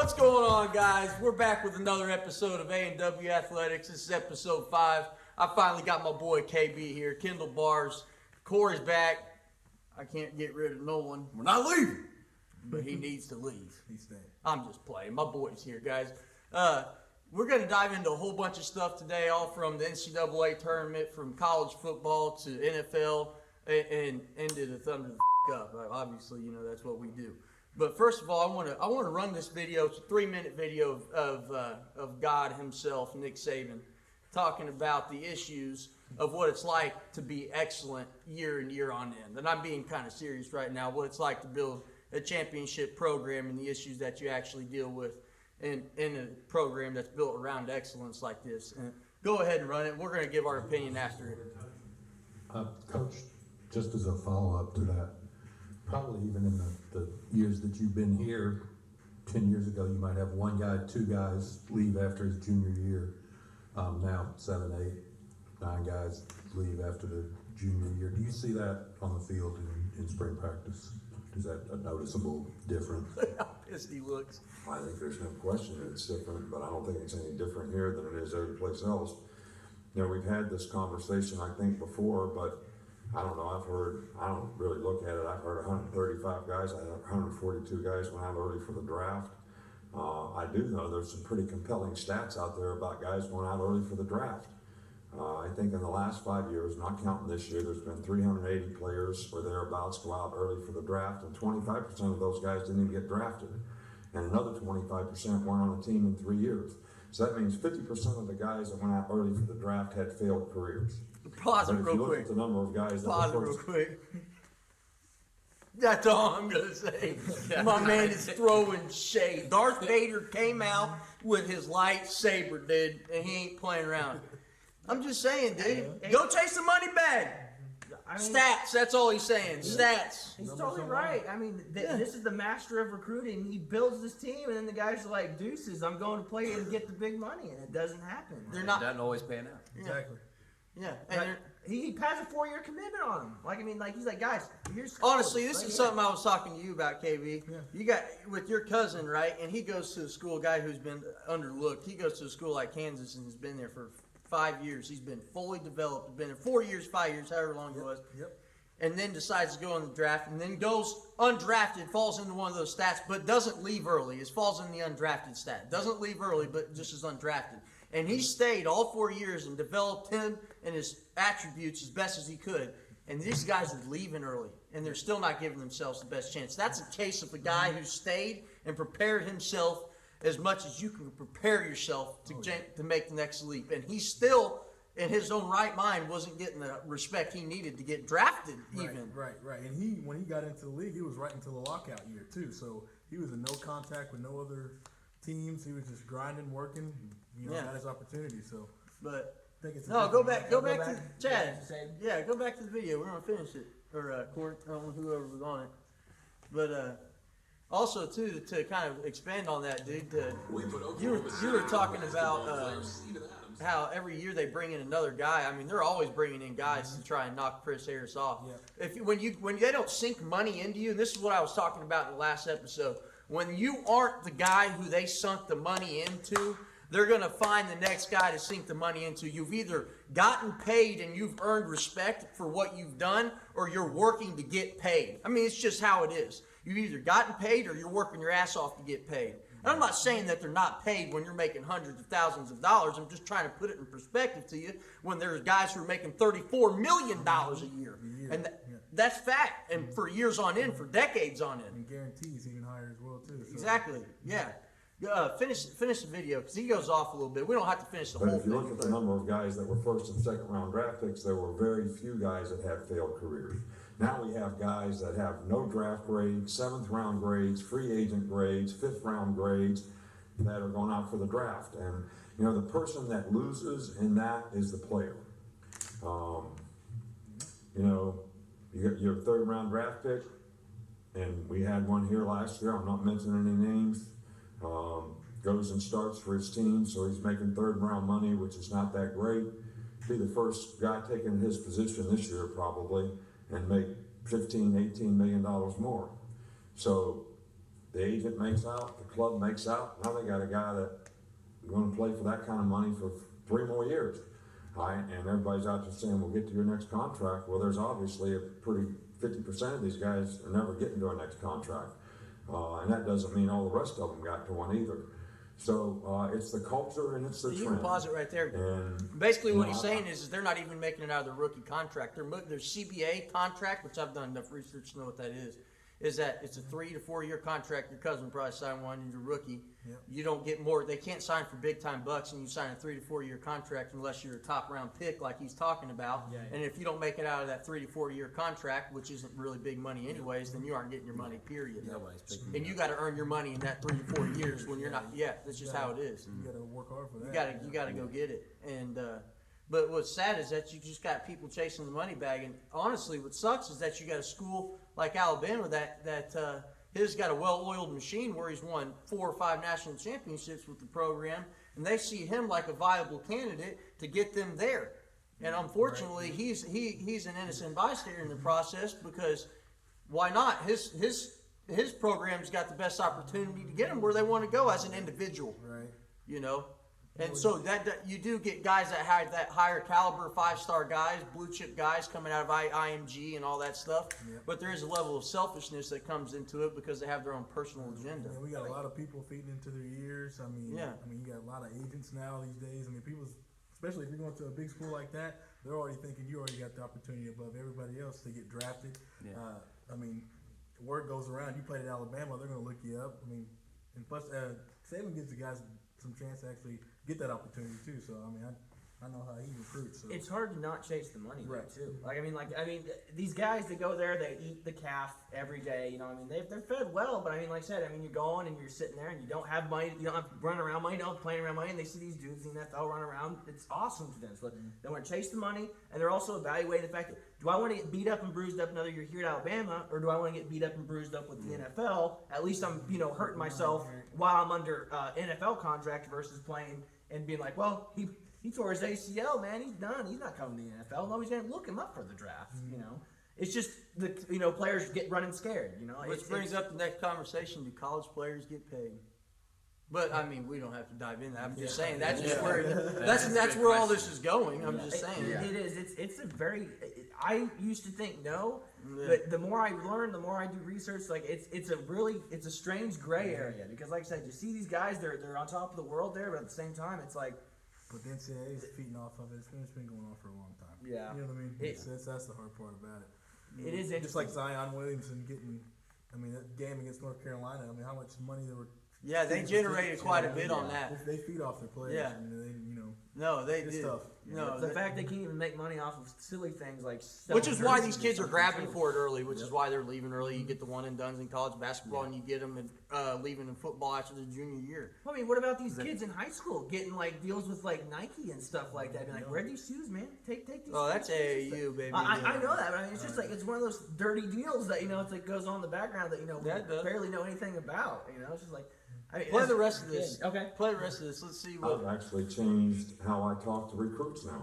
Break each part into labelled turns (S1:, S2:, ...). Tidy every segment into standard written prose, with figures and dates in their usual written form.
S1: What's going on, guys? We're back with another episode of A&W Athletics. This is episode 5. I finally got my boy KB here, Kendall Bars. Corey's back. I can't get rid of no one.
S2: We're not leaving.
S1: But he needs to leave.
S2: He's staying.
S1: I'm just playing. My boy's here, guys. We're going to dive into a whole bunch of stuff today, all from the NCAA tournament, from college football to NFL, and into the Thunder up. Obviously, you know that's what we do. But first of all, I want to run this video. It's a 3-minute video of God himself, Nick Saban, talking about the issues of what it's like to be excellent year in year on end. And I'm being kind of serious right now. What it's like to build a championship program and the issues that you actually deal with in a program that's built around excellence like this. And go ahead and run it. We're going to give our opinion after it.
S3: Coach, just as a follow-up to that, probably even in the years that you've been here, 10 years ago, you might have one guy, 2 guys leave after his junior year. Now 7, 8, 9 guys leave after the junior year. Do you see that on the field in spring practice? Is that a noticeable difference?
S1: How pissed he looks.
S4: I think there's no question that it's different, but I don't think it's any different here than it is every place else. You know, we've had this conversation, I think, before, but I don't know, I don't really look at it. I've heard 135 guys, I had 142 guys went out early for the draft. I do know there's some pretty compelling stats out there about guys going out early for the draft. I think in the last 5 years, not counting this year, there's been 380 players or thereabouts go out early for the draft, and 25% of those guys didn't even get drafted. And another 25% weren't on a team in 3 years. So that means 50% of the guys that went out early for the draft had failed careers.
S1: Pause it
S4: But if
S1: real
S4: you look
S1: quick.
S4: at the number of guys that
S1: Pause it
S4: were
S1: real
S4: first,
S1: quick. That's all I'm going to say. My man is throwing shade. Darth Vader came out with his lightsaber, dude, and he ain't playing around. I'm just saying, dude. Go chase the money bag.
S5: I mean,
S1: Stats, that's all he's saying. Stats.
S5: he's totally right. I mean, this is the master of recruiting. He builds this team, and then the guys are like, deuces, I'm going to play and get the big money, and it doesn't happen.
S1: They're
S2: It
S1: not.
S2: doesn't always pan out.
S5: Exactly.
S1: Yeah. And
S5: Like, he has a 4-year commitment on him. Like, I mean, like, he's like, guys, here's
S1: honestly, this
S5: right
S1: is
S5: here.
S1: something I was talking to you about, KB.
S5: Yeah.
S1: You got with your cousin, right? And he goes to a school, guy who's been underlooked. He goes to a school like Kansas and has been there for 5 years. He's been fully developed. Been there 4 years, 5 years, however long it was.
S5: Yep.
S1: And then decides to go in the draft, and then goes undrafted, falls into one of those stats, but doesn't leave early. It falls in the undrafted stat. Doesn't leave early, but just is undrafted. And he stayed all 4 years and developed him and his attributes as best as he could. And these guys are leaving early, and they're still not giving themselves the best chance. That's a case of a guy who stayed and prepared himself as much as you can prepare yourself to make the next leap. And he still, in his own right mind, wasn't getting the respect he needed to get drafted even.
S6: Right. And when he got into the league, he was right into the lockout year too. So he was in no contact with no other teams. He was just grinding, working. Got his opportunity. So,
S1: But
S6: I think it's
S1: go back to Chad.
S5: Yeah,
S1: Yeah, go back to the video. We're gonna finish it, or Court, I don't know whoever was on it. But also too, to kind of expand on that, dude. You were talking about how every year they bring in another guy. I mean, they're always bringing in guys to try and knock Chris Harris off.
S6: Yeah.
S1: When they don't sink money into you, and this is what I was talking about in the last episode. When you aren't the guy who they sunk the money into, they're going to find the next guy to sink the money into. You've either gotten paid and you've earned respect for what you've done, or you're working to get paid. I mean, it's just how it is. You've either gotten paid or you're working your ass off to get paid. And I'm not saying that they're not paid when you're making hundreds of thousands of dollars. I'm just trying to put it in perspective to you when there's guys who are making $34 million a year. And that's fact. And for years on end, for decades on end.
S6: and guarantees even higher as well too. So.
S1: Exactly. Yeah. Finish the video because he goes off a little bit. We don't have to finish the
S4: but
S1: whole
S4: if you
S1: thing.
S4: look at the number of guys that were first and second round draft picks, there were very few guys that had failed careers. Now we have guys that have no draft grades, 7th round grades, free agent grades, 5th round grades that are going out for the draft. And, you know, the person that loses in that is the player. You know, you get your 3rd round draft pick, and we had one here last year. I'm not mentioning any names. Goes and starts for his team, so he's making 3rd round money, which is not that great. Be the first guy taking his position this year probably, and make $15, $18 million more. So the agent makes out, the club makes out. Now they got a guy that going to play for that kind of money for 3 more years. All right, and everybody's out there saying, we'll get to your next contract. Well, there's obviously a pretty 50% of these guys are never getting to our next contract. And that doesn't mean all the rest of them got to one either. So it's the culture and it's the
S1: You
S4: trend.
S1: can pause it right there.
S4: And,
S1: Basically, what
S4: you
S1: he's
S4: know,
S1: saying is they're not even making it out of their rookie contract. Their CBA contract, which I've done enough research to know what that is that it's a 3 to 4 year contract. Your cousin probably signed one, and you're rookie.
S6: Yep.
S1: You don't get more. They can't sign for big time bucks, and you sign a 3 to 4 year contract unless you're a top round pick, like he's talking about.
S5: Yeah.
S1: And if you don't make it out of that 3 to 4 year contract, which isn't really big money anyways, then you aren't getting your money. Period.
S5: Nobody's picking
S1: And you got to earn your money in that 3 to 4 years when you're not. Yeah, that's just how it is.
S6: You gotta work hard for that.
S1: You gotta go get it. And but what's sad is that you just got people chasing the money bag. And honestly, what sucks is that you got a school like Alabama that has got a well-oiled machine where he's won 4 or 5 national championships with the program, and they see him like a viable candidate to get them there. And unfortunately, he's an innocent bystander in the process, because why not? His program's got the best opportunity to get them where they want to go as an individual.
S6: Right.
S1: You know, and so that you do get guys that have that higher caliber 5-star guys, blue chip guys coming out of IMG and all that stuff.
S6: Yep.
S1: But there is a level of selfishness that comes into it because they have their own personal agenda.
S6: And we got a lot of people feeding into their ears. I mean,
S1: Yeah.
S6: you got a lot of agents now these days. I mean, people, especially if you're going to a big school like that, they're already thinking you already got the opportunity above everybody else to get drafted.
S5: Yeah.
S6: I mean, word goes around. You played at Alabama, they're going to look you up. I mean, and plus, Saban gives the guys some chance to actually get that opportunity too. So I mean, I know how he recruits. So.
S5: It's hard to not chase the money,
S6: Right.
S5: too. I mean, these guys that go there, they eat the calf every day. You know, I mean, they're fed well, but I mean, like I said, you're going and you're sitting there and you don't have money, you don't have running around money, you don't have playing around money, and they see these dudes in the NFL run around. It's awesome to them. So they want to chase the money, and they're also evaluating the fact that, do I want to get beat up and bruised up another year here at Alabama, or do I want to get beat up and bruised up with the NFL? At least I'm, hurting myself while I'm under NFL contract versus playing and being like, well, he tore his ACL, man. He's done. He's not coming to the NFL. Nobody's going to look him up for the draft, It's just the players get running scared,
S1: Which brings up the next conversation: do college players get paid? But I mean, we don't have to dive in that. I'm just saying that's just where that's where all this is going. I'm just saying.
S5: It is. It's a very. I used to think no,
S1: Yeah.
S5: but the more I learn, the more I do research. Like it's a strange gray area, because like I said, you see these guys, they're on top of the world there, but at the same time, it's like.
S6: But the NCAA is feeding off of it. It's been going on for a long time.
S5: Yeah.
S6: You know what I mean?
S5: It-
S6: That's the hard part about it.
S5: It is
S6: Just like
S5: interesting.
S6: Zion Williamson getting, that game against North Carolina. I mean, how much money they were.
S1: Yeah, they generated quite a bit on that.
S6: They feed off their players.
S1: Yeah.
S6: I mean,
S1: No, they
S6: It's
S1: did.
S6: tough.
S1: No,
S5: The
S1: they-
S5: fact they can't even make money off of silly things like
S1: which is
S5: selling
S1: why
S5: jerseys
S1: these kids
S5: or
S1: are
S5: something,
S1: grabbing
S5: too.
S1: for it early, which is why they're leaving early. You get the one and dones in college basketball, and you get them leaving in football after their junior year.
S5: I mean, what about these kids in high school getting like deals with like Nike and stuff like that? Being like, wear these shoes, man. Take these.
S1: Oh, that's
S5: shoes."
S1: AAU, baby.
S5: I know that, but I mean, it's just like it's one of those dirty deals that it's like goes on in the background that we
S1: That does.
S5: barely know anything about. It's just like I mean,
S1: Play
S5: as
S1: the
S5: a
S1: rest of
S5: kid-
S1: this.
S5: Okay.
S1: Play the rest of this. Let's see what.
S4: I've actually changed how I talk to recruits now.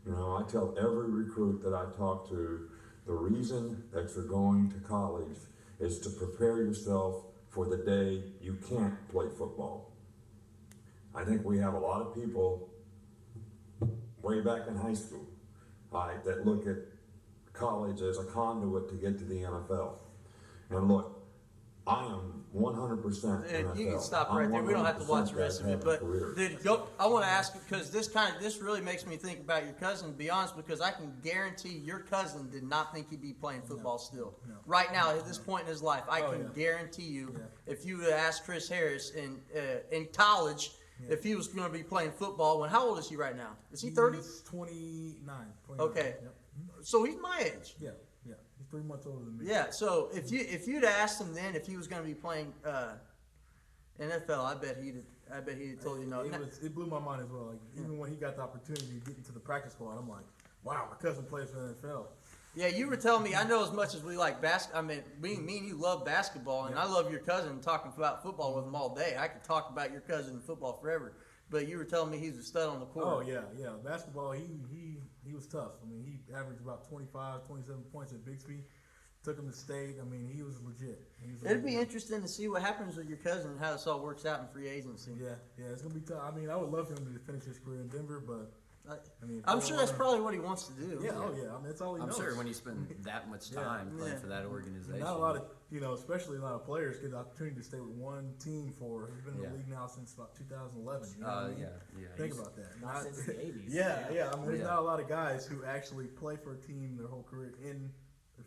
S4: I tell every recruit that I talk to, the reason that you're going to college is to prepare yourself for the day you can't play football. I think we have a lot of people way back in high school, that look at college as a conduit to get to the NFL. And look, I am 100% NFL.
S1: You can stop
S4: I'm
S1: right there. We don't have to watch the
S4: 100%
S1: rest of it.
S4: having a
S1: But
S4: career.
S1: dude, I want to ask you, because this really makes me think about your cousin. To be honest, because I can guarantee your cousin did not think he'd be playing football still.
S6: No.
S1: Right now, at this point in his life, I can
S6: yeah.
S1: guarantee you,
S6: Yeah.
S1: if you would ask Chris Harris in college, if he was going to be playing football, how old is he right now? Is he 30?
S6: He's 29.
S1: Okay.
S6: Yep.
S1: So he's my age.
S6: Yeah. He's 3 months older than me.
S1: Yeah. So if you'd asked him then if he was going to be playing NFL, I bet he'd have told you no.
S6: It blew my mind as well. Like even when he got the opportunity to get into the practice squad, I'm like, wow, my cousin plays for the NFL.
S1: Yeah, you were telling me. I know as much as we like basketball. I mean, me and you love basketball, and I love your cousin. Talking about football with him all day. I could talk about your cousin in football forever. But you were telling me he's a stud on the court.
S6: Oh yeah. Basketball, he was tough. I mean, he averaged about 25, 27 points at Bixby. took him to state. I mean, he was legit.
S1: It'd be interesting to see what happens with your cousin and how this all works out in free agency.
S6: Yeah, it's gonna be tough. I mean, I would love for him to finish his career in Denver, but I mean,
S1: I'm sure that's probably what he wants to do.
S6: Yeah, oh yeah. I mean, that's all he
S2: I'm
S6: knows.
S2: sure when you spend that much time playing for that organization.
S6: Not a lot of, especially a lot of players get the opportunity to stay with one team for. He's been in the league now since about 2011. You know what I mean? Think about that.
S5: Not since the 80s.
S6: Yeah. I mean, there's not a lot of guys who actually play for a team their whole career in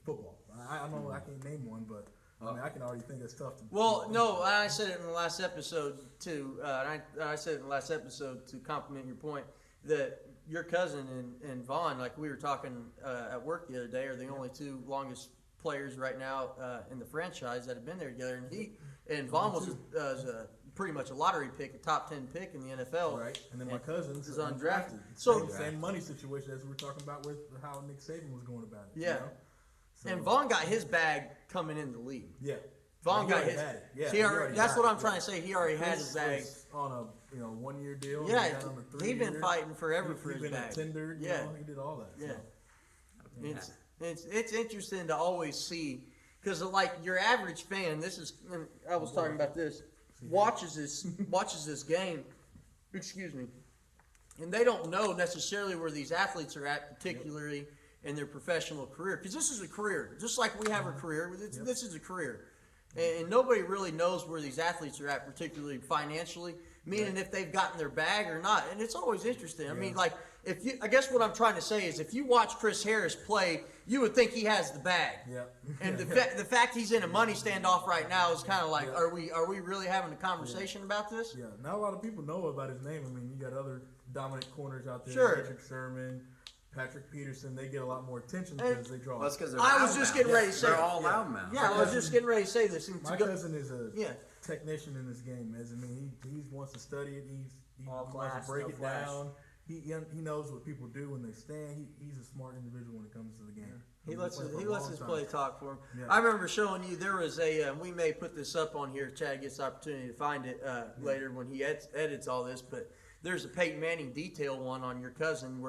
S6: football. I know I can't name one, but I mean, I can already think it's tough to.
S1: Well, no, I said it in the last episode too. I said it in the last episode to compliment your point that your cousin and Vaughn, like we were talking at work the other day, are the only two longest players right now in the franchise that have been there together. And Vaughn was pretty much a lottery pick, a top 10 pick in the NFL.
S6: Right, and then my cousin's
S1: is undrafted.
S6: So same money situation as we were talking about with how Nick Saban was going about it.
S1: Yeah. So, and Vaughn got his bag coming in the league.
S6: Yeah.
S1: Vaughn got his.
S6: Yeah,
S1: that's what I'm trying to say. He already had his bag
S6: on a 1 year deal.
S1: Yeah, he's been fighting forever for his bag.
S6: He's been a tender. You know, he did all that.
S1: Yeah. So. It's interesting to always see because like your average fan. I was talking about this. Watches this game. Excuse me. And they don't know necessarily where these athletes are at, particularly in their professional career, because this is a career, just like we have a career. This is a career, and nobody really knows where these athletes are at, particularly financially, meaning if they've gotten their bag or not. And it's always interesting. I mean, like I guess what I'm trying to say is, if you watch Chris Harris play, you would think he has the bag.
S6: Yeah.
S1: And the fact he's in a money standoff right now is kind of like, are we really having a conversation about this?
S6: Yeah. Not a lot of people know about his name. I mean, you got other dominant corners out there.
S1: Sure.
S6: Patrick Sherman, Patrick Peterson, they get a lot more attention because they draw.
S2: Well, that's because
S1: I was just getting ready to say
S2: they're all loudmouths.
S1: Yeah, I was just getting ready to say this.
S6: My cousin is a technician in this game. He wants to study it. He
S5: all
S6: wants
S5: class,
S6: to break
S5: no
S6: it
S5: flash.
S6: down. He knows what people do when they stand. He's a smart individual when it comes to the game.
S1: He lets his play talk for him.
S6: Yeah.
S1: I remember showing you there was we may put this up on here. Chad gets the opportunity to find it later when he edits all this. But there's a Peyton Manning detail one on your cousin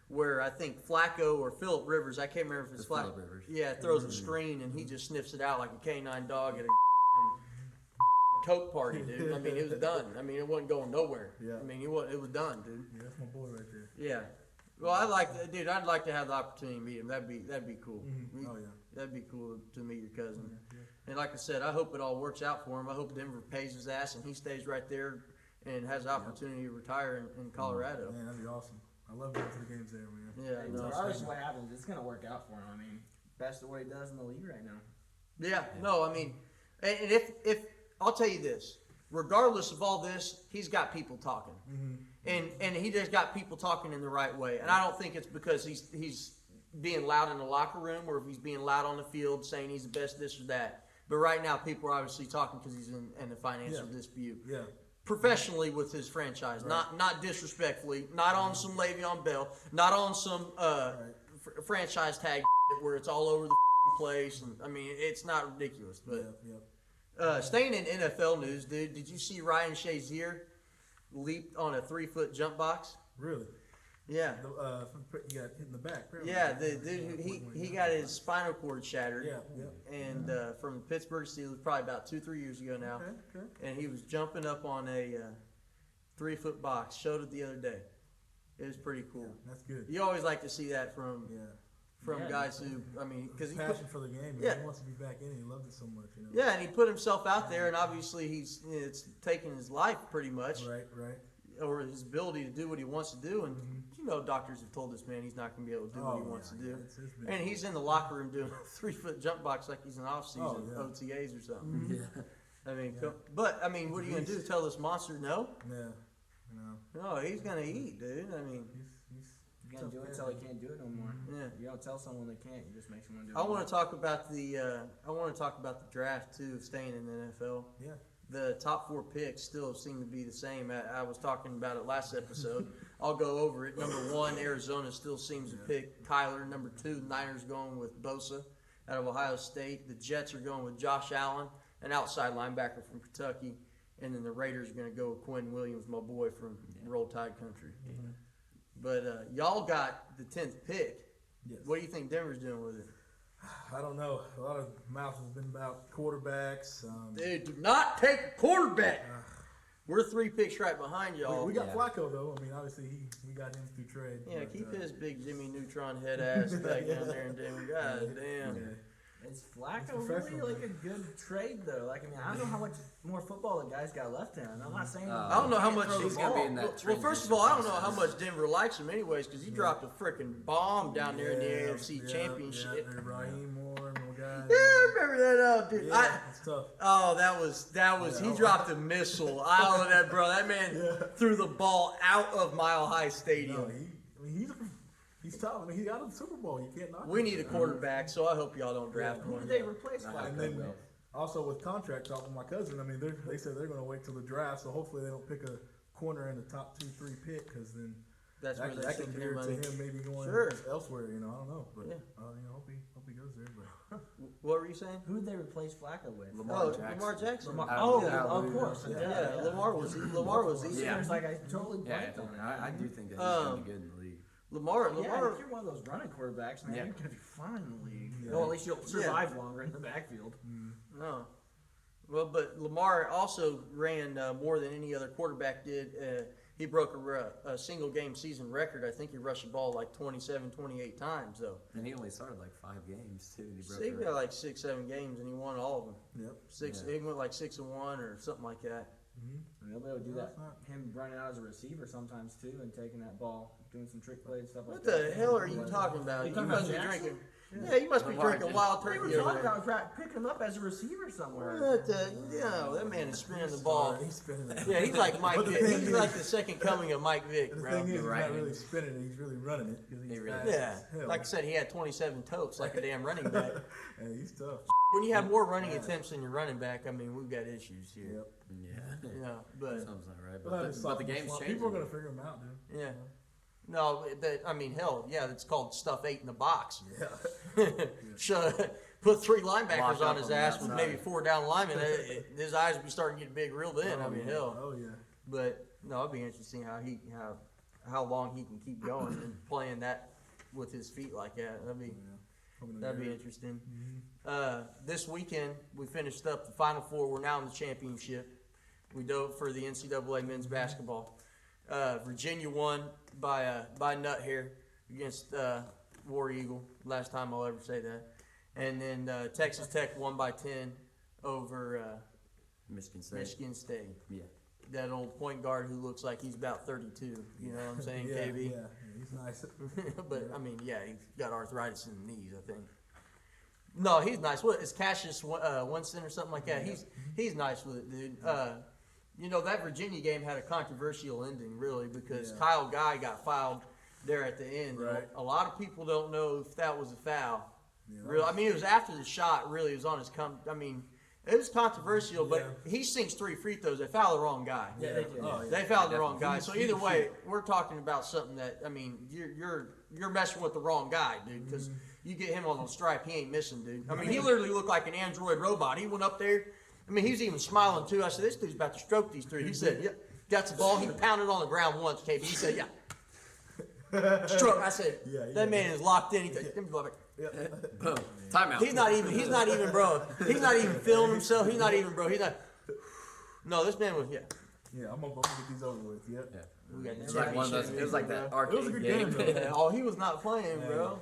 S1: where I think Flacco or Phillip Rivers, I can't remember if it's Flacco.
S2: Rivers.
S1: Yeah, throws a screen and he just sniffs it out like a canine dog at a Coke party, dude. I mean, it was done. I mean, it wasn't going nowhere.
S6: Yeah.
S1: I mean, it was done, dude.
S6: Yeah, that's my boy right there.
S1: Yeah. Well, I'd like to have the opportunity to meet him. That'd be cool.
S6: Mm-hmm. Oh yeah.
S1: That'd be cool to meet your cousin. Yeah. And like I said, I hope it all works out for him. I hope Denver pays his ass and he stays right there and has the opportunity to retire in Colorado.
S6: Man, that'd be awesome. I love going to the games there, man.
S1: Yeah.
S5: Regardless of what happens, it's gonna work out for him. I mean, best of what he does in the league right now.
S1: Yeah. No, I mean, and if I'll tell you this, regardless of all this, he's got people talking. Mm-hmm. And he just got people talking in the right way. And I don't think it's because he's being loud in the locker room or if he's being loud on the field saying he's the best this or that. But right now, people are obviously talking because he's in a financial dispute.
S6: Yeah.
S1: Professionally with his franchise, not disrespectfully, not on some Le'Veon Bell, not on some franchise tag where it's all over the place. And I mean, it's not ridiculous. But staying in NFL news, dude, did you see Ryan Shazier leaped on a 3-foot jump box?
S6: Really?
S1: Yeah.
S6: He got hit in the back. Really.
S1: Yeah, the dude, he got his spinal cord shattered.
S6: Yeah.
S1: And from the Pittsburgh Steelers, probably about 2-3 years ago now.
S6: Okay.
S1: And he was jumping up on a 3-foot box. Showed it the other day. It was pretty cool.
S6: Yeah, that's good.
S1: You always like to see that from guys who, I mean, because
S6: passion for the game. He wants to be back in it. He loves it so much. You know?
S1: Yeah, and he put himself out there, and obviously it's taken his life pretty much.
S6: Right.
S1: Or his ability to do what he wants to do, and doctors have told this man he's not going to be able to do what he wants to do. And he's in the locker room doing a 3-foot jump box like he's in off-season OTAs or something.
S6: Yeah.
S1: I mean, but I mean, what are you going to do? Tell this monster no?
S6: Yeah.
S1: No, he's going to eat, dude. I mean,
S5: You can't do it until he can't do it no more.
S1: Yeah.
S5: You don't tell someone they can't. You just make someone do it.
S1: I want to talk about the draft too, staying in the NFL.
S6: Yeah.
S1: The top 4 picks still seem to be the same. I was talking about it last episode. I'll go over it. Number 1, Arizona still seems to pick Kyler. Number 2, Niners going with Bosa out of Ohio State. The Jets are going with Josh Allen, an outside linebacker from Kentucky. And then the Raiders are going to go with Quinn Williams, my boy from Roll Tide Country. But y'all got the 10th pick.
S6: Yes.
S1: What do you think Denver's doing with it?
S6: I don't know. A lot of mouth has been about quarterbacks.
S1: Dude, do not take a quarterback. We're 3 picks right behind y'all.
S6: We got
S2: Yeah.
S6: Flacco though. I mean, obviously we got him through trade.
S1: Yeah,
S6: but,
S1: keep his big Jimmy Neutron head ass back down there in Denver. God damn.
S6: Yeah.
S5: Is Flacco
S6: He's
S5: really
S6: professional,
S5: like a good trade though? Like, I mean, I don't know how much more football the guy's got left in him. I'm not saying
S1: I don't know how much
S2: he's gonna be in that
S1: Well, first of
S2: transition
S1: all, I don't know how
S2: process.
S1: much Denver likes him anyways, because he dropped a freaking bomb down there in the AFC Championship.
S6: Yeah, there's Raheem Moore, more guys.
S1: Yeah, I remember that, dude.
S6: Yeah, it's tough.
S1: Oh, that was. He dropped a missile. I don't know that, bro. That man threw the ball out of Mile High Stadium.
S6: No, he's tough. I mean, he got a Super Bowl. You can't knock
S1: We
S6: him.
S1: need a quarterback, so I hope y'all don't draft
S5: who
S1: one.
S5: did they replace
S2: I
S5: Flacco
S6: And then
S5: with?
S6: also with contract talk with my cousin, I mean, they said they're going to wait till the draft, so hopefully they don't pick a corner in the top 2-3 pick, because then
S1: That's where
S6: that
S1: they
S6: could
S1: should
S6: veer
S1: their
S6: to
S1: money.
S6: him maybe going
S1: Sure.
S6: elsewhere. You know, I don't know, but
S1: Yeah.
S6: hope he goes there. But
S1: What were you saying?
S5: Who did they replace Flacco with?
S2: Lamar
S1: Oh,
S2: Jackson.
S1: Lamar Jackson.
S5: Oh,
S2: Yeah,
S5: of course.
S1: Yeah, Lamar was easy.
S5: Yeah, it's like I totally
S2: Yeah,
S5: blanked on it.
S2: I do think that he's gonna be good in the league.
S1: Lamar.
S5: Yeah, if you're one of those running quarterbacks, man,
S2: Yeah.
S5: you're gonna be fine in the league.
S6: Yeah.
S5: Well, at least you'll survive longer in the backfield.
S1: No. Well, but Lamar also ran more than any other quarterback did. He broke a single game season record. I think he rushed the ball like 27, 28 times, though.
S2: And he only started like 5 games too. And he
S1: So
S2: broke
S1: he
S2: the
S1: got like 6, 7 games, and he won all of them.
S6: yep.
S1: He went like 6-1 or something like that.
S5: They'll be able to do
S6: No,
S5: that.
S6: it's not.
S5: Him running out as a receiver sometimes too, and taking that ball, doing some trick plays, stuff like
S1: What
S5: that.
S1: the hell are you talking about?
S5: You
S1: You
S5: talking
S1: must
S5: about
S1: be
S5: Jackson?
S1: drinking. Yeah, you must be
S2: Lamar
S1: drinking
S2: Jackson.
S1: wild
S5: We were
S1: turkey over
S5: talking
S1: there.
S5: about picking him up as a receiver somewhere.
S1: What the? No, that man is spinning the ball.
S6: He's spinning it.
S1: Yeah, he's like Mike
S6: But the
S1: Vick.
S6: thing
S1: He's
S6: is-
S1: like the second coming of Mike Vick,
S6: The
S1: bro.
S6: thing is, he's
S2: right.
S6: not really spinning it. He's really running it. 'Cause he's
S2: He really
S6: fast
S1: Yeah,
S6: as hell.
S1: like I said, he had 27 totes like a damn running back.
S6: Yeah, he's tough.
S1: When you have more running attempts than your running back, I mean, we've got issues here.
S6: Yep.
S2: Yeah.
S1: Yeah, but
S2: Something's not right.
S6: But
S2: But the game's changing.
S6: People are gonna figure him out, dude.
S1: yeah, no, I mean, hell, yeah, it's called stuff 8 in the box.
S6: Yeah.
S1: Put 3 linebackers
S2: Lock
S1: on
S2: up
S1: his
S2: on the
S1: ass with
S2: outside.
S1: maybe 4 down linemen. His eyes would be starting to get big real then. I mean, hell.
S6: Oh yeah.
S1: But no, it'd be interesting how long he can keep going and playing that with his feet like that. That'd be interesting. This weekend we finished up the Final Four. We're now in the championship. We dove for the NCAA men's basketball. Virginia won by nut hair against War Eagle. Last time I'll ever say that. And then Texas Tech won by 10 over
S2: Michigan State.
S1: Michigan State.
S2: Yeah.
S1: That old point guard who looks like he's about 32. You know what I'm saying,
S6: Yeah,
S1: KB?
S6: yeah, he's nice.
S1: But I mean, yeah, he's got arthritis in the knees, I think. No, he's nice. What is Cassius Winston or something like that? He's nice with it, dude. You know, that Virginia game had a controversial ending, really, because
S6: Yeah.
S1: Kyle Guy got fouled there at the end.
S6: Right.
S1: A lot of people don't know if that was a foul.
S6: Yeah,
S1: Real, I mean, it was after the shot. Really, it was on his I mean, it was controversial, but
S6: Yeah.
S1: he sinks 3 free throws. They foul the wrong guy.
S5: Yeah, they did.
S6: Oh, yeah.
S1: They fouled the wrong guy.
S6: He's-
S1: So either
S6: he's-
S1: way, we're talking about something that, I mean, you're messing with the wrong guy, dude. Because you get him on the stripe, he ain't missing, dude. I mean, he literally looked like an android robot. He went up there. I mean, he was even smiling too. I said, "This dude's about to stroke these 3." He said, "Yeah." Got the ball. He pounded on the ground once, KB. He said, "Yeah." Stroke. I said,
S6: Yeah,
S1: "That man is locked in." He said, "Give me the ball back."
S2: Boom. Timeout.
S1: He's not even, bro. He's not even feeling himself. He's not even, bro. He's not. No, this man was, yeah.
S6: Yeah, I'm gonna get these over with. Yep.
S2: Yeah.
S1: We got the
S2: It was like one of those. It was like that arcade
S6: It was a good game, though.
S1: Yeah, oh, he was not playing, bro.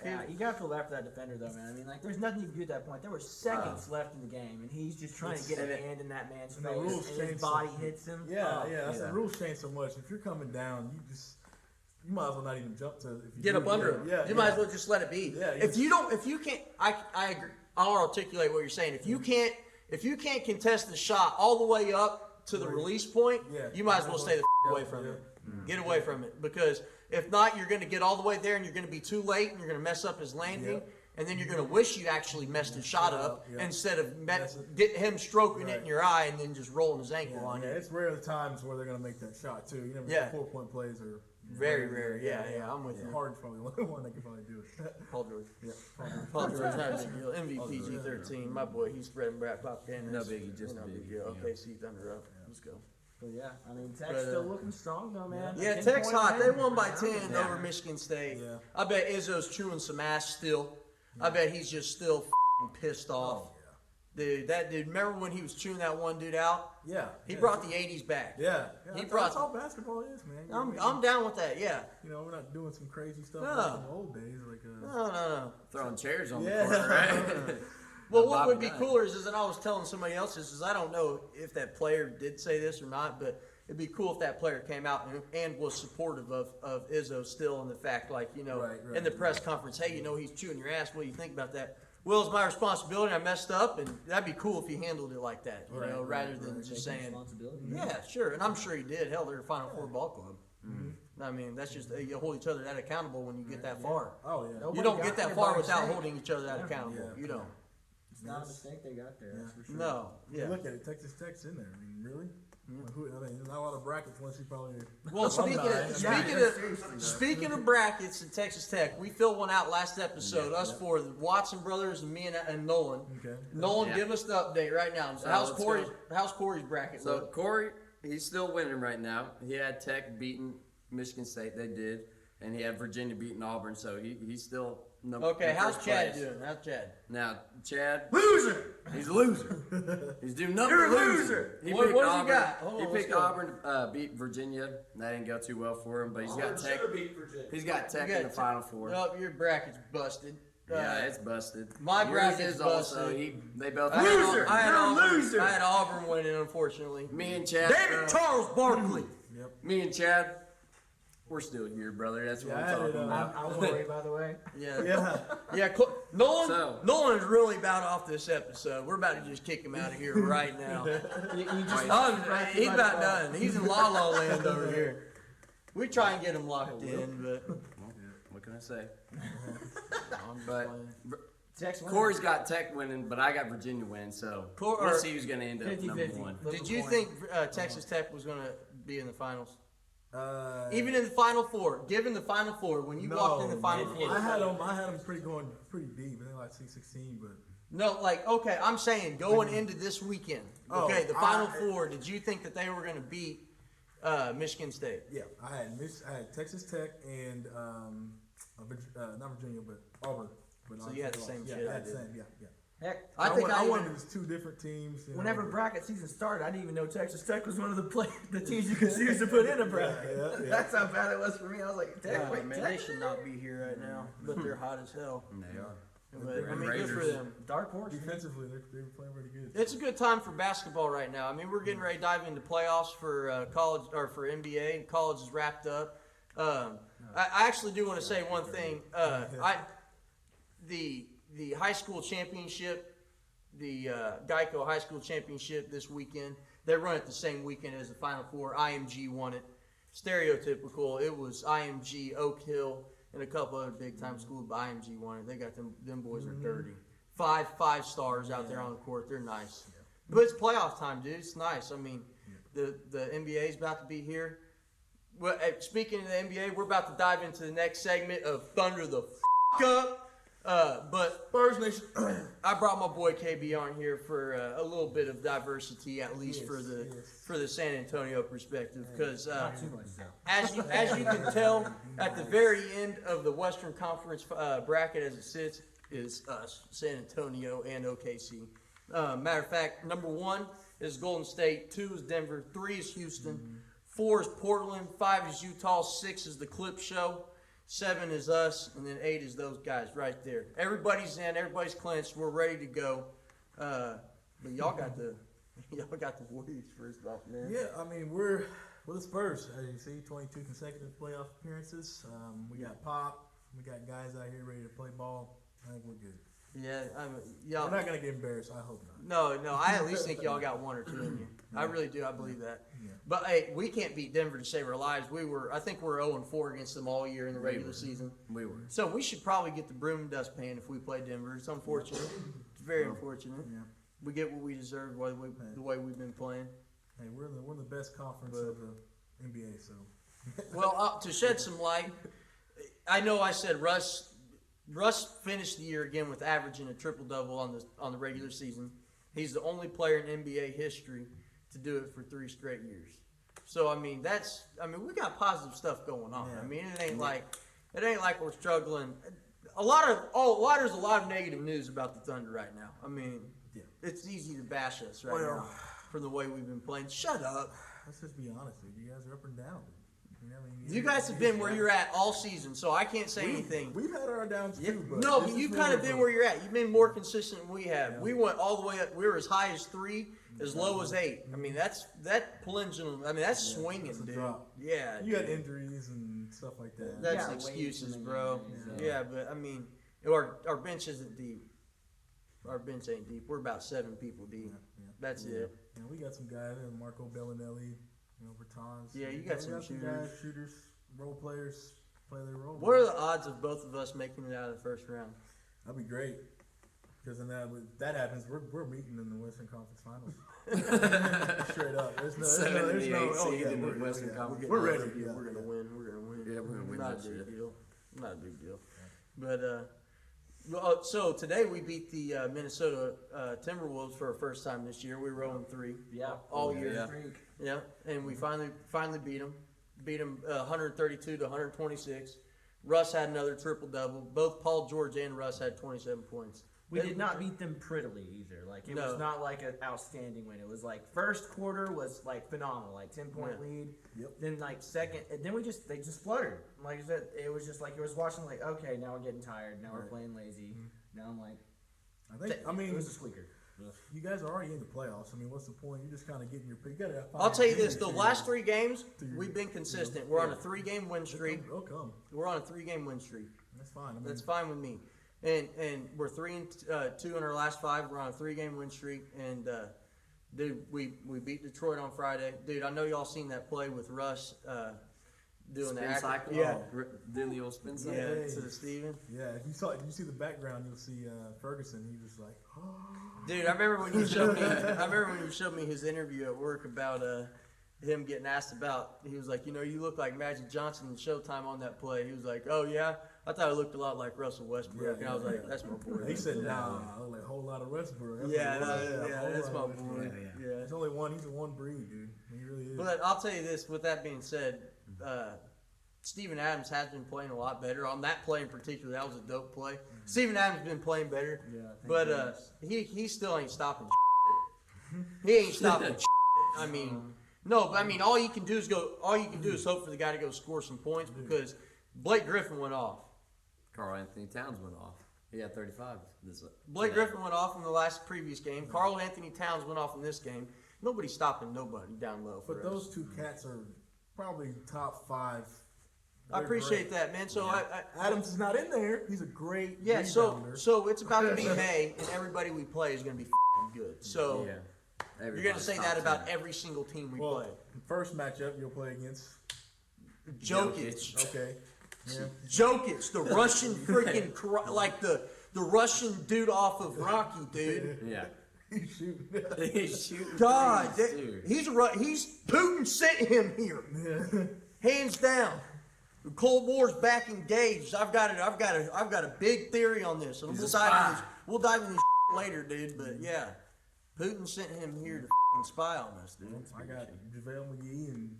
S5: Yeah, you gotta feel bad for that defender though, man. I mean, like, there's nothing you can do at that point. There were seconds left in the game, and he's just trying to get a hand in that man's
S6: And the
S5: face,
S6: rules
S5: and his
S6: change
S5: body
S6: so-
S5: hits him.
S6: Yeah,
S5: Oh.
S6: yeah. That's
S2: yeah.
S6: the rules change so much. If you're coming down, you might as well not even jump to. If you
S1: Get
S6: do,
S1: up under him.
S6: Yeah,
S1: You might as well just let it be.
S6: Yeah,
S1: if you can't, I agree. I'll articulate what you're saying. If you can't contest the shot all the way up to the release point,
S6: Yeah.
S1: you might as well stay the away from it. Get away from it, because if not, you're going to get all the way there and you're going to be too late and you're going to mess up his landing.
S6: Yep.
S1: And then you're going to wish you actually messed his shot up
S6: Yep.
S1: instead of
S6: That's it.
S1: get him stroking it
S6: Right.
S1: in your eye and then just rolling his ankle
S6: Yeah,
S1: on
S6: yeah,
S1: you.
S6: it's rare the times where they're gonna make that shot too. You never.
S1: Yeah.
S6: 4-point plays are
S1: Very rare. Yeah, I'm with you.
S6: Hard's probably the only one that can probably do it.
S1: Paul George.
S6: Yeah.
S1: Paul George, not a big deal. MVP G13, my boy, he's spreading Brad Popkin.
S2: No biggie, just
S1: no
S2: a
S1: big
S2: biggie,
S1: deal.
S2: yeah.
S1: Okay, see Thunder up. Let's go.
S5: But yeah, I mean, Tech's
S1: But,
S5: still looking strong though, man.
S1: Yeah,
S5: 10
S1: Tech's
S5: point
S1: hot. They
S5: win.
S1: won by 10
S2: Yeah.
S1: over Michigan State.
S6: Yeah.
S1: I bet Izzo's chewing some ass still. I bet he's just still pissed off.
S6: Oh,
S1: Dude, that dude, remember when he was chewing that one dude out?
S6: yeah.
S1: He brought the 80s back.
S6: Yeah.
S1: He
S6: That's
S1: brought-
S6: all basketball is, man.
S1: I'm down with that, yeah.
S6: You know, we're not doing some crazy stuff
S1: No.
S6: like in the old days, like
S1: No.
S2: Throwing chairs on
S6: Yeah.
S2: the court, right?
S1: Well, what
S2: Bobby
S1: would be
S2: Knight.
S1: cooler is that I was telling somebody else is I don't know if that player did say this or not, but it'd be cool if that player came out and was supportive of Izzo still in the fact, like, you know,
S6: Right,
S1: in the press conference, hey, you know, he's chewing your ass. What do you think about that? Well, it's my responsibility. I messed up, and that'd be cool if he handled it like that, you know, rather than just saying,
S5: responsibility.
S1: yeah, sure. And I'm sure he did. Hell, they're a Final Four ball club. I mean, that's just you hold each other that accountable when you get that far.
S6: oh yeah.
S5: Nobody
S1: You don't
S5: got
S1: get
S5: there
S1: that
S5: by
S1: far without
S5: mistake.
S1: holding each other that accountable.
S6: Yeah.
S1: You don't.
S5: It's not a mistake they got there. That's for sure.
S1: No. Yeah.
S6: Look at it, Texas Tech's in there. I mean, really? Like, I mean, there's not a lot of brackets unless you probably.
S1: Well,
S6: alumni.
S1: speaking of brackets in Texas Tech, we filled one out last episode. Us four, the Watson brothers and me and Nolan.
S6: Okay.
S1: Nolan,
S2: Yeah.
S1: give us the update right now.
S2: So
S1: How's
S2: let's
S1: Corey's?
S2: go.
S1: How's Corey's bracket
S2: So
S1: look?
S2: Corey, he's still winning right now. He had Tech beating Michigan State, they did, and he had Virginia beating Auburn. So he's still
S1: Okay,
S2: in
S1: how's
S2: first
S1: Chad
S2: place.
S1: doing? How's Chad?
S2: Now Chad,
S5: Loser!
S2: he's a loser. He's doing nothing.
S5: You're a
S2: but losing.
S5: loser.
S2: He
S1: What
S2: picked
S1: has he
S2: Auburn.
S1: got? Hold on,
S2: He
S1: let's
S2: picked
S1: go.
S2: Auburn, beat Virginia. That didn't go too well for him, but he's got Tech. He's got Tech
S1: You
S2: in
S1: got
S2: the Final Four.
S1: Well, your bracket's busted.
S2: Yeah, it's busted.
S1: my
S2: Yours
S1: bracket's
S2: is also.
S1: busted.
S2: They both.
S1: I had,
S5: Loser!
S1: I had
S5: You're a
S1: Auburn,
S5: loser!
S1: I had Auburn winning, unfortunately.
S2: Me and Chad.
S1: David Charles Barkley.
S2: Me and Chad. We're still here, brother. That's what
S6: Yeah, I
S2: I'm
S6: had
S2: talking
S6: it,
S2: about.
S5: I'm worried, by the way.
S1: Yeah.
S6: Yeah.
S1: Yeah, Nolan.
S2: So-
S1: Nolan's really about off this episode. We're about to just kick him out of here right now.
S5: You just
S1: He's about done. He's in La La Land over here. We try and get him locked in, but
S2: What can I say?
S1: I'm just
S2: But
S1: playing.
S5: Text winner.
S2: Corey's got Tech winning, but I got Virginia winning. So
S1: Cor-
S2: we'll
S1: or-
S2: see who's going to end up
S5: 50-50.
S2: number one.
S5: Flip
S1: Did
S5: a
S1: you
S5: coin.
S1: think Texas Tech was going to be in the finals?
S6: Even
S1: Even in the Final Four, given the Final Four, when you walked in the Final Four.
S6: I had them going pretty deep. I think like 16, but
S1: No, like, okay, I'm saying going into this weekend,
S6: Oh,
S1: okay, the Final
S6: I-
S1: Four, did you think that they were going to beat Michigan State?
S6: yeah, I had Texas Tech and not Virginia, but Auburn. But
S1: So you had the same
S6: yeah,
S1: shit
S6: I
S1: I
S6: had the
S1: did.
S6: same, yeah.
S5: Heck,
S1: I think I
S6: wanted
S1: even,
S6: these two different teams. You know,
S5: whenever
S6: but-
S5: bracket season started, I didn't even know Texas Tech was one of the teams you could choose to put in a bracket.
S6: Yeah.
S5: That's how bad it was for me. I was like, Tech, wait,
S1: man,
S5: Tech?
S1: they should not be here right now, but they're hot as hell.
S2: And they are.
S1: But, I mean, good for
S2: Raiders.
S1: them.
S5: Dark horse.
S6: Defensively, they were playing pretty good.
S1: It's a good time for basketball right now. I mean, we're getting ready to dive into playoffs for college or for NBA, and college is wrapped up. I actually do want to say one thing. The high school championship, the Geico High School Championship this weekend, they run it the same weekend as the Final Four. IMG won it. Stereotypical. It was IMG, Oak Hill, and a couple other big time schools, but IMG won it. They got them boys are dirty. Five stars out there on the court. They're nice. But it's playoff time, dude. It's nice. I mean, the NBA is about to be here. Well, speaking of the NBA, we're about to dive into the next segment of Thunder the Up. But
S6: Spurs Nation.
S1: I brought my boy KB on here for a little bit of diversity, at least for the San Antonio perspective, because as you can tell, at the very end of the Western Conference bracket as it sits is us, San Antonio and OKC. Matter of fact, number 1 is Golden State, 2 is Denver, 3 is Houston, 4 is Portland, 5 is Utah, 6 is the Clip Show. 7 is us, and then 8 is those guys right there. Everybody's in, everybody's clinched. We're ready to go. But y'all got the Warriors first off, man.
S6: Yeah, I mean we're the Spurs. As you see, 22 consecutive playoff appearances. We got Pop. We got guys out here ready to play ball. I think we're good.
S1: Yeah,
S6: We're not gonna get embarrassed. I hope not.
S1: No. I at least think y'all got 1 or 2 in you. I really do. I believe that.
S6: Yeah.
S1: But hey, we can't beat Denver to save our lives. I think we're 0-4 against them all year in the regular season.
S2: We were.
S1: So we should probably get the broom and dustpan if we play Denver. It's unfortunate. It's very unfortunate.
S6: Yeah.
S1: We get what we deserve the way we've been playing.
S6: Hey, we're the best conference of the NBA. So.
S1: Well, to shed some light, I know I said Russ finished the year again with averaging a triple-double on the regular season. He's the only player in NBA history to do it for 3 straight years. So I mean, we got positive stuff going on.
S6: Yeah.
S1: I mean, it ain't like we're struggling. there's a lot of negative news about the Thunder right now. I mean,
S6: Yeah.
S1: it's easy to bash us right
S6: Well-
S1: now for the way we've been playing. Shut up.
S6: Let's just be honest, dude. You guys are up and down. You know what I mean?
S1: You guys have been where you're at all season, so I can't say anything.
S6: We've had our downs too, but
S1: No,
S6: this
S1: but
S6: is
S1: you've
S6: where
S1: kind of
S6: we're
S1: been
S6: from.
S1: where you're at. You've been more consistent than we have.
S6: Yeah.
S1: We went all the way up. We were as high as 3, as low as 8. I mean, that pendulum. I mean, that's swinging,
S6: That's a
S1: dude.
S6: drop.
S1: Yeah,
S6: You got
S1: dude.
S6: injuries and stuff like that.
S1: That's
S5: Yeah,
S1: excuses,
S5: weights and
S1: bro.
S5: then-
S1: Yeah, but I mean, our bench isn't deep. Our bench ain't deep. We're about 7 people deep.
S6: Yeah.
S1: That's it.
S6: Yeah, we got some guys, Marco Bellinelli, Bertans.
S1: Yeah, you got
S6: We
S1: some
S6: some guys, shooters, role players, play their role.
S1: What are the odds of both of us making it out of the first round?
S6: That'd be great. Because then when that happens, we're meeting in the Western Conference Finals. Straight up. There's no,
S2: 78
S6: oh,
S2: seed
S6: yeah,
S2: in the
S6: we're-
S2: Western
S6: yeah,
S2: Conference.
S6: We're ready.
S1: Yeah,
S6: Yeah,
S1: we're gonna
S6: yeah.
S1: win. We're gonna win.
S2: Yeah, we're gonna win
S1: Not
S2: that
S1: a big
S2: shit.
S1: deal. Not a big deal. But well, so today we beat the Minnesota Timberwolves for our first time this year. We were 0-3
S5: Yeah.
S1: all year.
S2: Yeah.
S1: Yeah, and we finally beat them. Beat them 132 to 126. Russ had another triple double. Both Paul George and Russ had 27 points.
S5: We did not beat them prettily either. Like it
S1: No.
S5: was not like an outstanding win. It was like first quarter was like phenomenal, like 10-point
S1: Yeah.
S5: lead.
S6: Yep.
S5: Then like second, and then they just fluttered. Like I said, it was just like you was watching like okay, now we're getting tired. Now we're
S6: Right.
S5: playing lazy. Now I'm like,
S6: I mean,
S5: it was a squeaker.
S6: you guys are already in the playoffs. I mean, what's the point? You're just kind of getting your pick. You gotta
S1: I'll tell you
S6: find
S1: this: the
S6: games
S1: last
S6: to-
S1: 3 games,
S6: to your-
S1: we've been consistent. We're on a 3-game win streak.
S6: They'll come.
S1: We're on a 3-game win streak.
S6: That's fine. I mean,
S1: That's fine with me. And we're 3-2 in our last 5. We're on a 3-game win streak. And dude, we beat Detroit on Friday. Dude, I know y'all seen that play with Russ doing
S2: Spin
S1: the
S2: cycle.
S1: Yeah,
S2: Doing the old spin cycle.
S1: yeah,
S6: Hey.
S1: to Steven.
S6: yeah. If you see the background, you'll see Ferguson. He was like,
S1: Dude, I remember when you showed me. I remember when you showed me his interview at work about him getting asked about. He was like, you look like Magic Johnson in Showtime on that play. He was like, oh yeah, I thought it looked a lot like Russell Westbrook, and I was like, that's my boy.
S6: he said, nah, I was like a whole lot of Westbrook. That's
S1: Yeah,
S6: what it was.
S1: yeah,
S6: A whole
S1: that's
S6: lot
S1: my
S6: of Westbrook.
S1: boy.
S2: Yeah,
S1: Yeah.
S6: He's only one. He's a one breed, dude. He really is.
S1: But I'll tell you this. With that being said, Steven Adams has been playing a lot better. On that play in particular, that was a dope play. Steven Adams has been playing better,
S5: Yeah, thank
S1: but
S5: goodness.
S1: he still ain't stopping. He ain't stopping. I mean, no, but I mean, all you can do is hope for the guy to go score some points because Blake Griffin went off.
S2: Carl Anthony Towns went off. He had 35.
S1: Blake Griffin went off in the previous game. Carl Anthony Towns went off in this game. Nobody's stopping nobody down low for
S6: But
S1: us.
S6: those 2 cats are probably top 5.
S1: I
S6: They're
S1: appreciate
S6: great.
S1: that, man. So
S6: Adams is not in there. He's a great
S1: Yeah,
S6: rebounder.
S1: so it's about to be May, and everybody we play is going to be f***ing good. So
S2: Yeah.
S1: you're going to say that about every single team we
S6: Well,
S1: play.
S6: first matchup you'll play against.
S1: Jokic,
S6: Okay. Yeah.
S1: Jokic, the Russian freaking like the Russian dude off of Rocky, dude.
S2: Yeah.
S6: He's shooting.
S2: He's shooting.
S1: God,
S2: threes, dude.
S1: he's Putin sent him here, hands down. The Cold War's back engaged. I've got a big theory on this, and we'll dive into this later, dude. But yeah, Putin sent him here to f***ing spy on us, dude.
S6: I got JaVale McGee and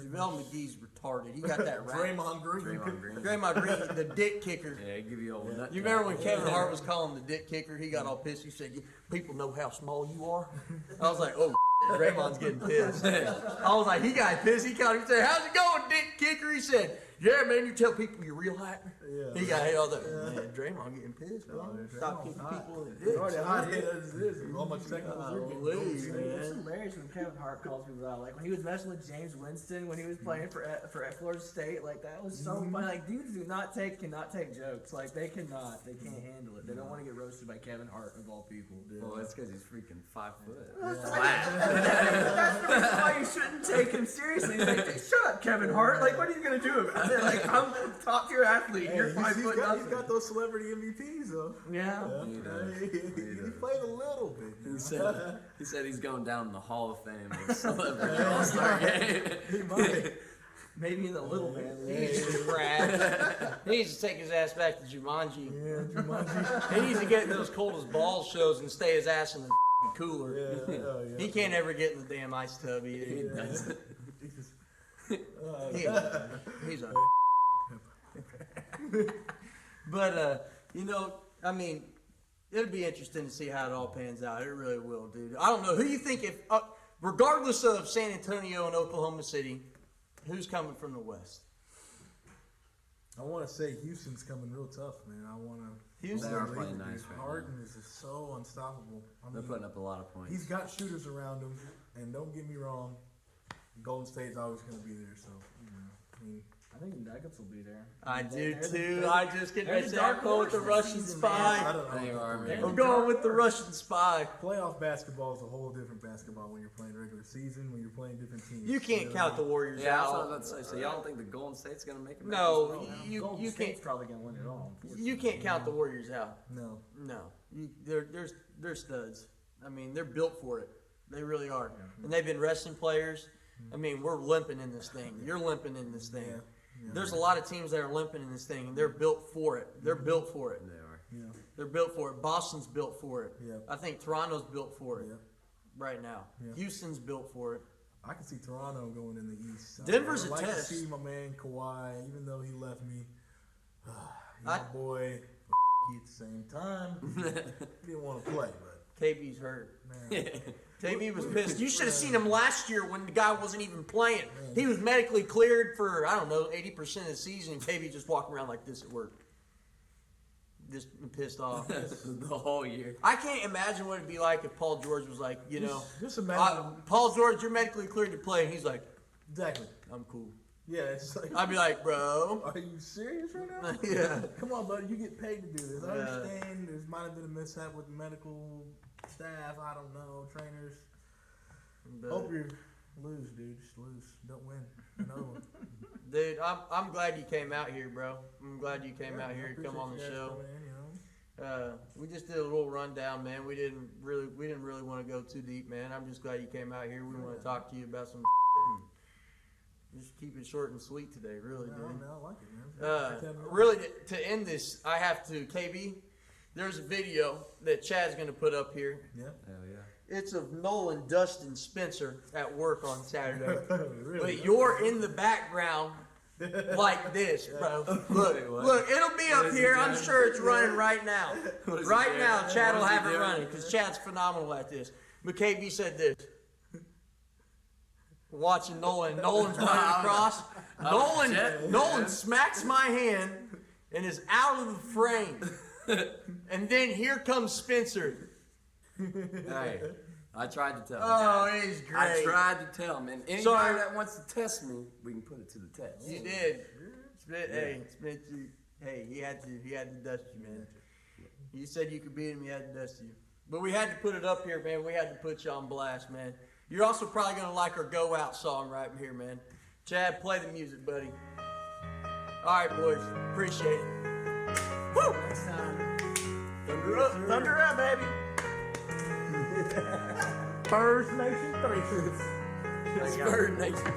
S1: JaVale McGee's retarded. He got that right.
S6: Draymond Green.
S2: Draymond Green.
S1: Grandma Green, the dick kicker.
S2: Yeah, give you old nut.
S1: You remember when Kevin Hart was calling the dick kicker? He got all pissed. He said, "People know how small you are." I was like, "Oh, Draymond's getting pissed." I was like, "He got pissed." He called him. He said, "How's it going, dick kicker?" He said, "Yeah, man. You tell people you're real height."
S6: Yeah.
S1: He got all that. Man, Draymond getting pissed, bro.
S6: Yeah,
S1: Stop
S6: Draymond's
S1: kicking
S6: hot.
S1: people in the
S6: He's
S1: dick.
S6: already hot hit as it is. All my technicals are getting
S1: Holy,
S6: gold.
S5: It's
S1: man.
S5: hilarious when Kevin Hart calls people out. Like when he was messing with James Winston when he was playing for Florida State. Like that was so funny. Like dudes cannot take jokes. Like they can't handle it. They don't want to get roasted by Kevin Hart of all people. Dude.
S2: Well, it's because he's freaking 5 foot.
S5: That's the reason why you shouldn't take him seriously. He's like, shut up, Kevin Hart. Like, what are you gonna do about it? Like, I'm a top tier athlete.
S6: Hey,
S5: You're
S6: he's
S5: 5 foot nothing.
S6: got those celebrity MVPs though.
S5: Yeah.
S2: He does.
S6: He
S2: He does.
S6: played a little bit.
S2: He said he's going down in the Hall of Fame of Celebrity All-Star Game.
S6: He might.
S5: Maybe in the little man.
S1: He needs to crash. He needs to take his ass back to Jumanji.
S6: Yeah, Jumanji.
S1: He needs to get in those cold as balls shows and stay his ass in the f***ing cooler.
S6: Yeah, oh, yeah.
S1: He can't ever get in the damn ice tub either.
S2: He does.
S1: He's a But you know, I mean, it'll be interesting to see how it all pans out. It really will, dude. I don't know who you think if, regardless of San Antonio and Oklahoma City, who's coming from the West?
S6: I want to say Houston's coming real tough, man. I want to.
S1: Houston?
S2: They are playing nice right now.
S6: Harden is just so unstoppable.
S2: They're putting up a lot of points.
S6: He's got shooters around him, and don't get me wrong, Golden State's always going to be there. So, I mean,
S5: I think the Nuggets will be there.
S1: I do
S5: They're
S1: too. I just get ready to say I'm going with the Russian
S6: I
S1: spy.
S6: don't
S2: They
S6: know.
S2: are, man.
S1: I'm going with the Russian spy.
S6: Playoff basketball is a whole different basketball when you're playing regular season, when you're playing different teams.
S1: You can't count the Warriors
S2: Yeah, that's what I
S1: out.
S2: was about to say. So y'all don't think the Golden State's gonna make it?
S1: No,
S5: Golden
S1: you
S5: State's
S1: can't.
S5: probably gonna win it all.
S1: You can't count the Warriors out.
S6: No.
S1: No, they're studs. I mean, they're built for it. They really are. And they've been wrestling players. I mean, we're limping in this thing. You're limping in this thing.
S6: Yeah.
S1: There's a lot of teams that are limping in this thing, and they're built for it. They're built for it.
S2: They are.
S6: Yeah.
S1: They're built for it. Boston's built for it.
S6: Yeah.
S1: I think Toronto's built for it
S6: Yeah.
S1: right now.
S6: Yeah.
S1: Houston's built for it.
S6: I can see Toronto going in the East.
S1: Denver's
S6: I'd
S1: a
S6: like
S1: test.
S6: to see my man Kawhi, even though he left me.
S1: I-
S6: My boy, at the same time. He didn't want to play, but
S1: KB's hurt.
S6: man,
S1: KB was pissed. You should have seen him last year when the guy wasn't even playing. He was medically cleared for, I don't know, 80% of the season, and KB just walking around like this at work. Just pissed off.
S2: The whole year.
S1: I can't imagine what it'd be like if Paul George was like, you know,
S6: just imagine.
S1: Paul George, you're medically cleared to play, and he's like,
S6: Exactly.
S1: I'm cool.
S6: Yeah, it's like,
S1: I'd be like, bro.
S6: are you serious right now?
S1: Yeah.
S6: Come on, buddy. You get paid to do this. I
S1: Yeah.
S6: understand there might have been a mishap with the medical staff. I don't know. Trainers. Hope you lose, dude. Just lose. Don't win. Another one.
S1: Dude, I'm glad you came out here, bro. I'm glad you came out here and come on the
S6: Appreciate you guys
S1: show.
S6: coming in, you know.
S1: We just did a little rundown, man. We didn't really want to go too deep, man. I'm just glad you came out here. We want to talk to you about some and just keep it short and sweet today, really,
S6: No,
S1: dude.
S6: I like it, man. Tell me more.
S1: Really, to end this, I have to, KB, there's a video that Chad's going to put up here.
S6: Yeah.
S2: Hell yeah.
S1: It's of Nolan, Dustin, Spencer at work on Saturday.
S6: Really?
S1: But you're in the background like this, bro. Look, it'll be up
S2: is he
S1: here. I'm
S2: doing?
S1: sure it's running right now.
S2: What is he
S1: Right
S2: doing?
S1: now, Chad will
S2: What is he
S1: have it
S2: doing?
S1: running because Chad's phenomenal at this. But KB said this. Watching Nolan. Nolan's running across. Nolan smacks my hand and is out of the frame. And then here comes Spencer.
S2: Hey, I tried to tell him.
S1: Oh,
S2: guys.
S1: he's great.
S2: I tried to tell him, and anybody
S1: Sorry.
S2: that wants to test me, we can put it to the test.
S1: You did. Spencer. Hey, he had to dust you, man. You said you could beat him, he had to dust you. But we had to put it up here, man. We had to put you on blast, man. You're also probably gonna like our Go Out song right here, man. Chad, play the music, buddy. All right, boys. Appreciate it. Woo!
S5: Next time.
S1: Thunder up, thunder up, baby.
S6: First Nation 3.
S2: It's Bird Nation.